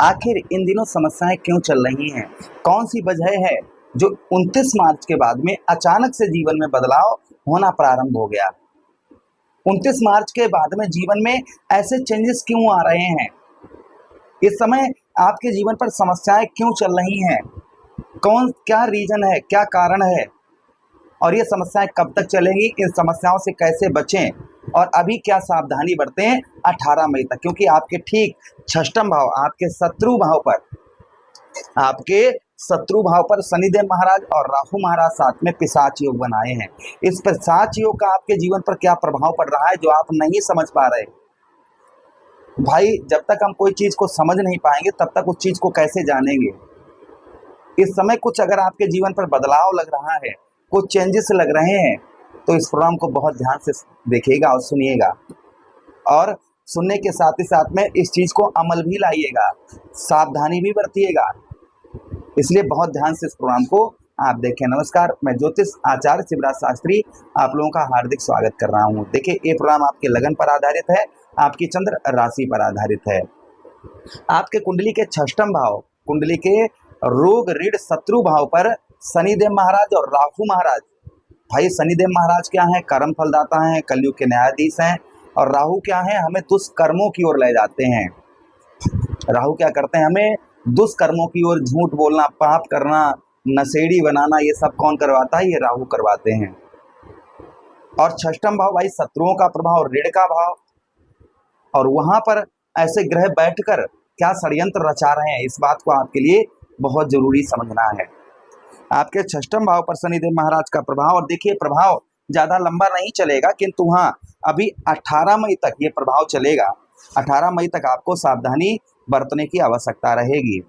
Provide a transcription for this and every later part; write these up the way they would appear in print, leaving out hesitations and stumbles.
आखिर इन दिनों समस्याएं क्यों चल रही हैं? कौन सी वजह है जो 29 मार्च के बाद में अचानक से जीवन में बदलाव होना प्रारंभ हो गया? 29 मार्च के बाद में जीवन में ऐसे चेंजेस क्यों आ रहे हैं? इस समय आपके जीवन पर समस्याएं क्यों चल रही हैं? क्या रीजन है, क्या कारण है और ये समस्याएं कब तक चलेंगी? इन समस्याओं से कैसे बचें और अभी क्या सावधानी बरतें 18 मई तक, क्योंकि आपके ठीक षष्ठम भाव, आपके शत्रु भाव पर शनिदेव महाराज और राहु महाराज साथ में पिशाच योग बनाए हैं। इस पिशाच योग का आपके जीवन पर क्या प्रभाव पड़ रहा है जो आप नहीं समझ पा रहे? भाई, जब तक हम कोई चीज को समझ नहीं पाएंगे तब तक उस चीज को कैसे जानेंगे? इस समय कुछ अगर आपके जीवन पर बदलाव लग रहा है, कुछ चेंजेस लग रहे हैं, तो इस प्रोग्राम को बहुत ध्यान से देखिएगा और सुनिएगा, और सुनने के साथ ही साथ में इस चीज को अमल भी लाइएगा, सावधानी भी बरतिएगा। इसलिए बहुत ध्यान से इस प्रोग्राम को आप देखें। नमस्कार, मैं ज्योतिष आचार्य शिवराज शास्त्री आप लोगों का हार्दिक स्वागत कर रहा हूं। देखिए, ये प्रोग्राम आपके लगन पर आधारित है, आपकी चंद्र राशि पर आधारित है। आपके कुंडली के षष्ठम भाव, कुंडली के रोग ऋण शत्रु भाव पर शनिदेव महाराज और राहु महाराज। भाई, शनिदेव महाराज क्या है? कर्म फलदाता हैं, कलयुग के न्यायाधीश हैं, और राहु क्या है? हमें दुष्कर्मों की ओर ले जाते हैं। राहु क्या करते हैं? हमें दुष्कर्मों की ओर, झूठ बोलना, पाप करना, नशेड़ी बनाना, ये सब कौन करवाता है? ये राहु करवाते हैं। और षष्ठम भाव भाई शत्रुओं का प्रभाव, ऋण का भाव, और वहां पर ऐसे ग्रह बैठकर क्या षड्यंत्र रचा रहे हैं, इस बात को आपके लिए बहुत जरूरी समझना है। आपके षष्ठम भाव पर शनिदेव महाराज का प्रभाव, और देखिए प्रभाव ज्यादा लंबा नहीं चलेगा, किंतु हाँ, अभी 18 मई तक ये प्रभाव चलेगा। 18 मई तक आपको सावधानी बरतने की आवश्यकता रहेगी।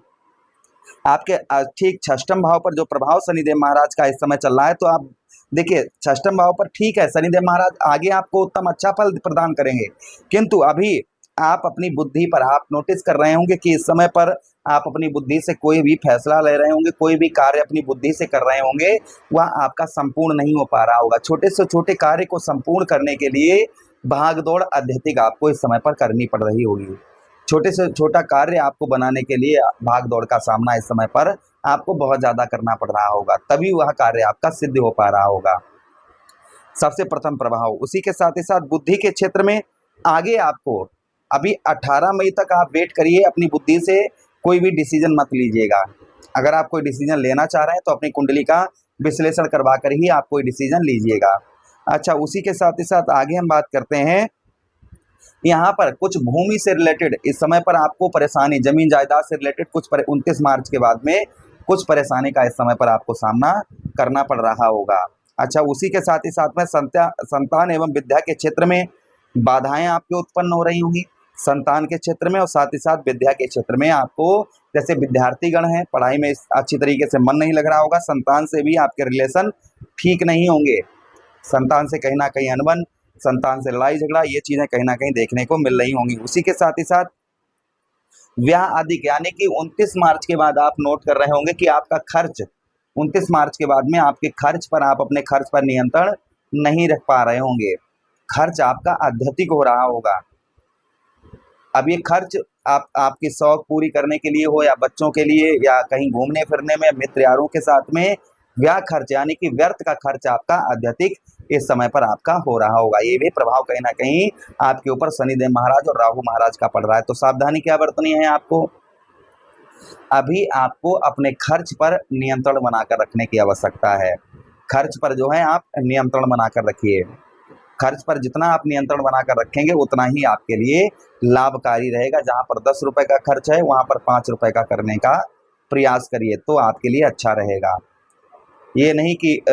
आपके ठीक षष्ठम भाव पर जो प्रभाव शनिदेव महाराज का इस समय चल रहा है, तो आप देखिए षष्ठम भाव पर ठीक है, शनिदेव महाराज आगे आपको उत्तम अच्छा फल प्रदान करेंगे, किंतु अभी आप अपनी बुद्धि पर, आप नोटिस कर रहे होंगे कि इस समय पर आप अपनी बुद्धि से कोई भी फैसला ले रहे होंगे, कोई भी कार्य अपनी बुद्धि से कर रहे होंगे, वह आपका संपूर्ण नहीं हो पा रहा होगा। छोटे से छोटे कार्य को संपूर्ण करने के लिए भागदौड़ अत्यधिक आपको इस समय पर करनी पड़ रही होगी। छोटे से छोटा कार्य आपको बनाने के लिए भागदौड़ का सामना इस समय पर आपको बहुत ज्यादा करना पड़ रहा होगा, तभी वह कार्य आपका सिद्ध हो पा रहा होगा। सबसे प्रथम प्रभाव, उसी के साथ ही साथ बुद्धि के क्षेत्र में आगे आपको अभी 18 मई तक आप वेट करिए। अपनी बुद्धि से कोई भी डिसीजन मत लीजिएगा। अगर आप कोई डिसीजन लेना चाह रहे हैं तो अपनी कुंडली का विश्लेषण करवा कर ही आप कोई डिसीजन लीजिएगा। अच्छा, उसी के साथ ही साथ आगे हम बात करते हैं, यहाँ पर कुछ भूमि से रिलेटेड इस समय पर आपको परेशानी, जमीन जायदाद से रिलेटेड कुछ 29 मार्च के बाद में कुछ परेशानी का इस समय पर आपको सामना करना पड़ रहा होगा। अच्छा, उसी के साथ ही साथ में संतान एवं विद्या के क्षेत्र में बाधाएं आपके उत्पन्न हो रही होंगी, संतान के क्षेत्र में, और साथ ही साथ विद्या के क्षेत्र में आपको, जैसे विद्यार्थीगण हैं, पढ़ाई में अच्छी तरीके से मन नहीं लग रहा होगा, संतान से भी आपके रिलेशन ठीक नहीं होंगे, संतान से कहीं ना कहीं अनबन, संतान से लड़ाई झगड़ा, ये चीजें कहीं ना कहीं देखने को मिल रही होंगी। उसी के साथ ही साथ ब्याह आदि, यानी कि 29 मार्च के बाद आप नोट कर रहे होंगे कि आपका खर्च, 29 मार्च के बाद में आपके खर्च पर, आप अपने खर्च पर नियंत्रण नहीं रख पा रहे होंगे, खर्च आपका अत्यधिक हो रहा होगा। अब ये खर्च आपकी शौक पूरी करने के लिए हो, या बच्चों के लिए, या कहीं घूमने फिरने में मित्र यारों के साथ में, व्यय खर्च यानी कि व्यर्थ का खर्च आपका अत्यधिक इस समय पर आपका हो रहा होगा। ये भी प्रभाव कहीं ना कहीं आपके ऊपर शनिदेव महाराज और राहु महाराज का पड़ रहा है। तो सावधानी क्या बरतनी है आपको? अभी आपको अपने खर्च पर नियंत्रण बनाकर रखने की आवश्यकता है। खर्च पर जो है आप नियंत्रण बनाकर रखिए। खर्च पर जितना आप नियंत्रण बनाकर रखेंगे उतना ही आपके लिए लाभकारी रहेगा। जहां पर 10 रुपए का खर्च है, वहां पर 5 रुपए का करने का प्रयास करिए, तो आपके लिए अच्छा रहेगा। ये नहीं कि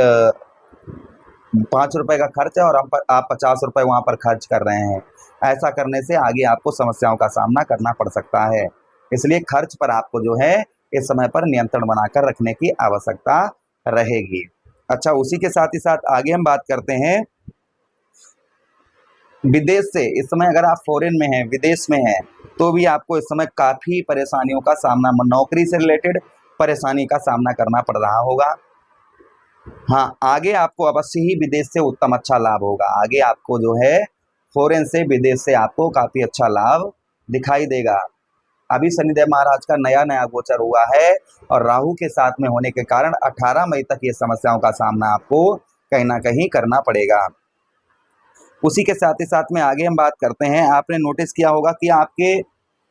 5 रुपए का खर्च है और आप 50 रुपए वहां पर खर्च कर रहे हैं। ऐसा करने से आगे आपको समस्याओं का सामना करना पड़ सकता है। इसलिए खर्च पर आपको जो है इस समय पर नियंत्रण बनाकर रखने की आवश्यकता रहेगी। अच्छा, उसी के साथ ही साथ आगे हम बात करते हैं विदेश से। इस समय अगर आप फॉरेन में हैं, विदेश में हैं, तो भी आपको इस समय काफी परेशानियों का सामना, नौकरी से रिलेटेड परेशानी का सामना करना पड़ रहा होगा। हाँ, आगे आपको अवश्य ही विदेश से उत्तम अच्छा लाभ होगा। आगे आपको जो है फॉरेन से, विदेश से आपको काफी अच्छा लाभ दिखाई देगा। अभी शनिदेव महाराज का नया नया गोचर हुआ है और राहु के साथ में होने के कारण 18 मई तक ये समस्याओं का सामना आपको कहीं ना कहीं करना पड़ेगा। उसी के साथ ही साथ में आगे हम बात करते हैं। आपने नोटिस किया होगा कि आपके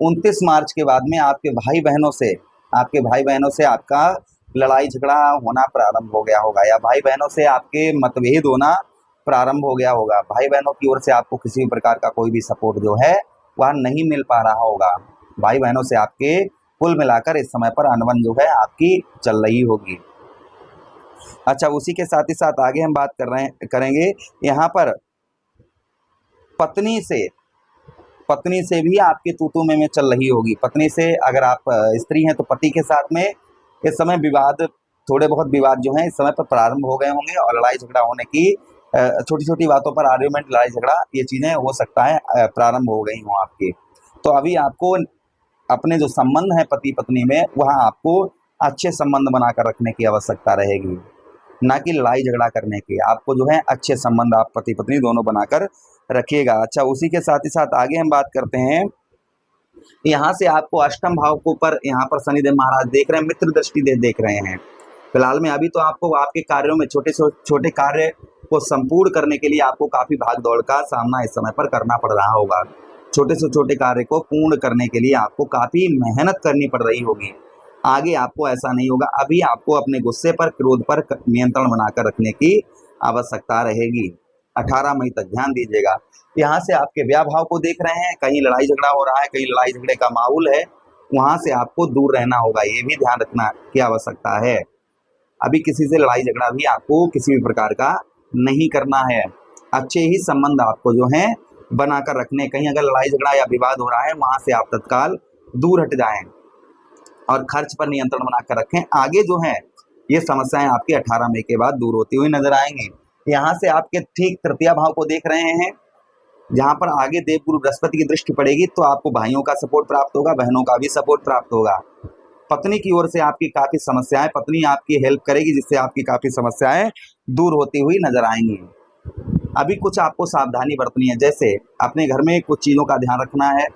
29 मार्च के बाद में आपके भाई बहनों से आपका लड़ाई झगड़ा होना प्रारंभ हो गया होगा, या भाई बहनों से आपके मतभेद होना प्रारंभ हो गया होगा। भाई बहनों की ओर से आपको किसी भी प्रकार का कोई भी सपोर्ट जो है वह नहीं मिल पा रहा होगा। भाई बहनों से आपके कुल मिलाकर इस समय पर अनबन जो है आपकी चल रही होगी। अच्छा, उसी के साथ ही साथ आगे हम बात करेंगे यहाँ पर पत्नी से भी आपकी तू में चल रही होगी। पत्नी से अगर आप स्त्री हैं तो पति के साथ में इस समय थोड़े बहुत विवाद जो हैं इस समय पर प्रारंभ हो गए होंगे और लड़ाई झगड़ा होने की छोटी छोटी बातों पर आर्ग्यूमेंट, लड़ाई झगड़ा, ये चीज़ें हो सकता है प्रारंभ हो गई हों आपकी। तो अभी आपको अपने जो संबंध है पति पत्नी में, वह आपको अच्छे संबंध बनाकर रखने की आवश्यकता रहेगी, ना कि लड़ाई झगड़ा करने की। आपको जो है अच्छे संबंध आप पति पत्नी दोनों बनाकर रखिएगा। अच्छा, उसी के साथ ही साथ आगे हम बात करते हैं। यहाँ से आपको अष्टम भाव को पर यहाँ पर शनिदेव महाराज देख रहे हैं, मित्र दृष्टि देख रहे हैं। फिलहाल में अभी तो आपको आपके कार्यों में छोटे से छोटे कार्य को संपूर्ण करने के लिए आपको काफी भाग दौड़ का सामना इस समय पर करना पड़ रहा होगा। छोटे से छोटे कार्य को पूर्ण करने के लिए आपको काफी मेहनत करनी पड़ रही होगी। आगे आपको ऐसा नहीं होगा। अभी आपको अपने गुस्से पर, क्रोध पर नियंत्रण बनाकर रखने की आवश्यकता रहेगी। 18 मई तक ध्यान दीजिएगा। यहाँ से आपके व्याह भाव को देख रहे हैं, कहीं लड़ाई झगड़ा हो रहा है, कहीं लड़ाई झगड़े का माहौल है, वहां से आपको दूर रहना होगा। ये भी ध्यान रखना की आवश्यकता है। अभी किसी से लड़ाई झगड़ा भी आपको किसी भी प्रकार का नहीं करना है। अच्छे ही संबंध आपको जो है बनाकर रखने। कहीं अगर लड़ाई झगड़ा या विवाद हो रहा है, वहां से आप तत्काल दूर हट जाएं और खर्च पर नियंत्रण बनाकर रखें। आगे जो है ये समस्याएं आपकी 18 मई के बाद दूर होती हुई नजर आएंगी। यहाँ से आपके ठीक तृतीय भाव को देख रहे हैं, जहां पर आगे देवगुरु बृहस्पति की दृष्टि पड़ेगी, तो आपको भाइयों का सपोर्ट प्राप्त होगा, बहनों का भी सपोर्ट प्राप्त होगा। पत्नी की ओर से आपकी काफी समस्याएं, पत्नी आपकी हेल्प करेगी, जिससे आपकी काफी समस्याएं दूर होती हुई नजर आएंगी। अभी कुछ आपको सावधानी बरतनी है, जैसे अपने घर में कुछ चीजों का ध्यान रखना है।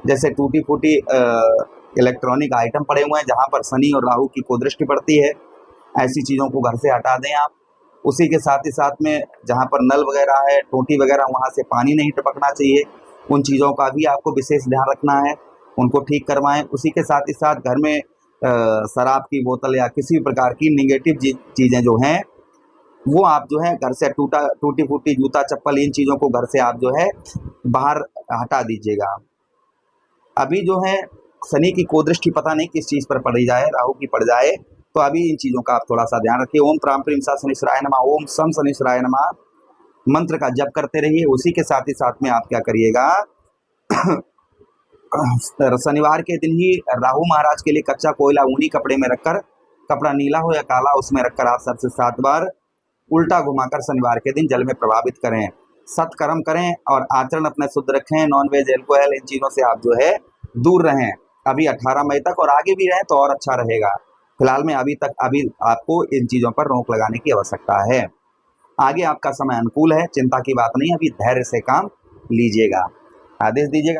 जैसे टूटी फूटी इलेक्ट्रॉनिक आइटम पड़े हुए हैं जहां पर शनि और राहु की कुदृष्टि पड़ती है, ऐसी चीजों को घर से हटा दें आप। उसी के साथ ही साथ में जहां पर नल वगैरह है, टोटी वगैरह, वहां से पानी नहीं टपकना चाहिए। उन चीज़ों का भी आपको विशेष ध्यान रखना है, उनको ठीक करवाएं। उसी के साथ ही साथ घर में शराब की बोतल या किसी भी प्रकार की निगेटिव चीज़ें जो हैं वो आप जो है घर से टूटी फूटी जूता चप्पल, इन चीज़ों को घर से आप जो है बाहर हटा दीजिएगा। अभी जो है शनि की कोदृष्टि पता नहीं किस चीज़ पर पड़ी जाए, राहु की पड़ जाए, तो अभी इन चीज़ों का आप थोड़ा सा ध्यान रखिए। ओम प्राम प्रीम सा शनिश्चराय नमः, ओम सम शनिश्चराय नमः मंत्र का जप करते रहिए। उसी के साथ ही साथ में आप क्या करिएगा शनिवार के दिन ही राहु महाराज के लिए कच्चा कोयला ऊनी कपड़े में रखकर, कपड़ा नीला हो या काला, उसमें रखकर आप 7 से 7 बार उल्टा घुमाकर शनिवार के दिन जल में प्रभावित करें। सत्कर्म करें और आचरण अपने शुद्ध रखें। नॉनवेज, एल्कोहल, इन चीज़ों से आप जो है दूर रहें। अभी 18 मई तक, और आगे भी रहें तो और अच्छा रहेगा। फिलहाल में अभी आपको इन चीज़ों पर रोक लगाने की आवश्यकता है। आगे आपका समय अनुकूल है, चिंता की बात नहीं। अभी धैर्य से काम लीजिएगा। आदेश दीजिएगा।